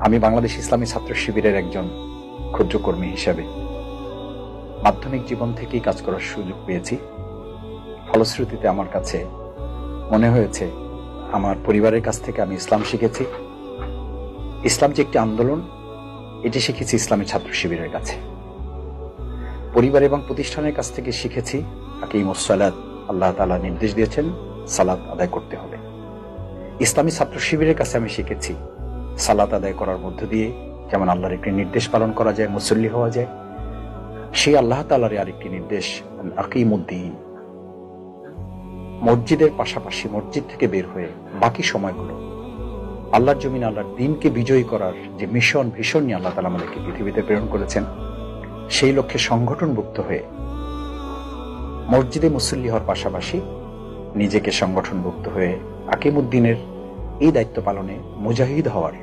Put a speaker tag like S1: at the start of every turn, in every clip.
S1: আমি বাংলাদেশ ইসলামী ছাত্র শিবিরের একজন ক্ষুদ্র কর্মী হিসেবে মাধ্যমিক জীবন থেকেই কাজ করার সুযোগ পেয়েছি। ফলশ্রুতিতে আমার কাছে মনে হয়েছে আমার পরিবারের কাছ থেকে আমি ইসলাম শিখেছি। ইসলাম যে একটি আন্দোলন, এটি শিখেছি ইসলামী ছাত্র শিবিরের কাছে। পরিবার এবং প্রতিষ্ঠানের কাছ থেকে শিখেছি আকিমুস সালাত, আল্লাহ তাআলা নির্দেশ দিয়েছেন সালাত আদায় করতে হবে। ইসলামী ছাত্র শিবিরের কাছে আমি শিখেছি সালাত আদায় করার মধ্য দিয়ে যেমন আল্লাহর একটি নির্দেশ পালন করা যায়, মুসল্লি হওয়া যায়, সেই আল্লাহ তাআলার আরেকটি নির্দেশ আকিমুদ্দিন। মসজিদের পাশাপাশি মসজিদ থেকে বের হয়ে বাকি সময়গুলো আল্লাহর জমিন, আল্লাহর দ্বীনকে বিজয়ী করার যে মিশন ভীষণ নিয়ে আল্লাহ তাআলা আমাদেরকে পৃথিবীতে প্রেরণ করেছেন, সেই লক্ষ্যে সংগঠনভুক্ত হয়ে মসজিদে মুসল্লি হওয়ার পাশাপাশি নিজেকে সংগঠনভুক্ত হয়ে আকিমুদ্দিনের এই দায়িত্ব পালনে মুজাহিদ হওয়ার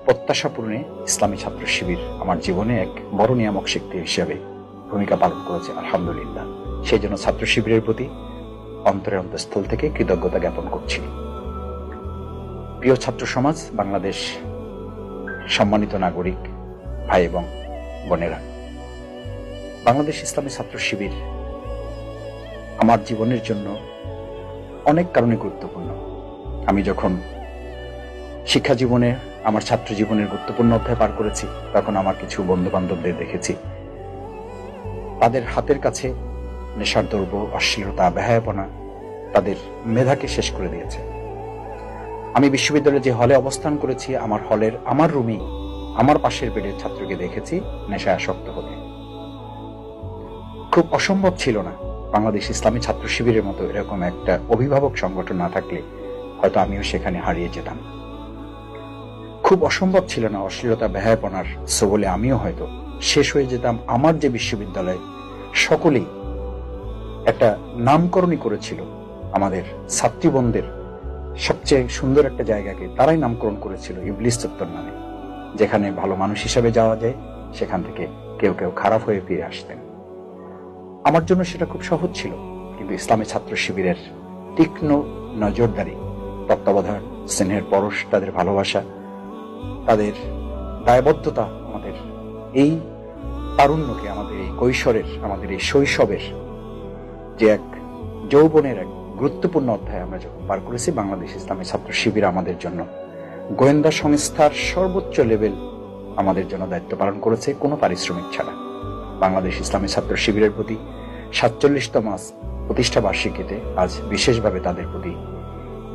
S1: প্রত্যাশা পূরণে ইসলামী ছাত্র শিবির আমার জীবনে এক বড় নিয়ামক শক্তি হিসেবে ভূমিকা পালন করেছে, আলহামদুলিল্লাহ। সেই জন্য ছাত্র শিবিরের প্রতি অন্তরের অন্তঃস্থল থেকে কৃতজ্ঞতা জ্ঞাপন করছি। প্রিয় ছাত্র সমাজ, বাংলাদেশ, সম্মানিত নাগরিক ভাই এবং বোনেরা, বাংলাদেশ ইসলামী ছাত্র শিবির আমার জীবনের জন্য অনেক কারণে গুরুত্বপূর্ণ। আমি যখন শিক্ষা জীবনে আমার ছাত্র জীবনের গুরুত্বপূর্ণ অধ্যায় পার করেছি, তখন আমার কিছু বন্ধু বান্ধবদের দেখেছি তাদের হাতের কাছে নেশার দ্রব্য, অশ্লীলতা, বেহায়াপনা তাদের মেধাকে শেষ করে দিয়েছে। আমি বিশ্ববিদ্যালয়ে যে হলে অবস্থান করেছি, আমার হলের আমার রুমেই আমার পাশের বেডের ছাত্রকে দেখেছি নেশায় আসক্ত হতে। খুব অসম্ভব ছিল না বাংলাদেশ ইসলামী ছাত্র শিবিরের মতো এরকম একটা অভিভাবক সংগঠন না থাকলে হয়তো আমিও সেখানে হারিয়ে যেতাম। খুব অসম্ভব ছিল না অশ্লীলতা, বেহায়াপনার সবলে আমিও হয়তো শেষ হয়ে যেতাম। আমার যে বিশ্ববিদ্যালয় সকলেই একটা নামকরণই করেছিল, আমাদের ছাত্রীবন্ধের সবচেয়ে সুন্দর একটা জায়গাকে তারাই নামকরণ করেছিল ইবলিস চত্বর নামে, যেখানে ভালো মানুষ হিসেবে যাওয়া যায়, সেখান থেকে কেউ কেউ খারাপ হয়ে ফিরে আসতেন। আমার জন্য সেটা খুব সহজ ছিল, কিন্তু ইসলামী ছাত্র শিবিরের তীক্ষ্ণ নজরদারি, তত্ত্বাবধান, স্নেহের পরশ, তাদের ভালোবাসা, তাদের দায়বদ্ধতা আমাদের এই তারুণ্যকে, আমাদের এই কৈশোরের, আমাদের এই শৈশবের যে এক যৌবনের এক গুরুত্বপূর্ণ অধ্যায় আমরা যখন পার করেছি, বাংলাদেশ ইসলামী ছাত্র শিবির আমাদের জন্য গোয়েন্দা সংস্থার সর্বোচ্চ লেভেল আমাদের জন্য দায়িত্ব পালন করেছে কোনো পারিশ্রমিক ছাড়া। বাংলাদেশ ইসলামী ছাত্র শিবিরের প্রতি ৪৭তম প্রতিষ্ঠা বার্ষিকীতে আজ বিশেষভাবে তাদের প্রতি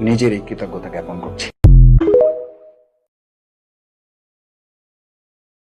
S1: নিজের এই কৃতজ্ঞতা জ্ঞাপন করছি।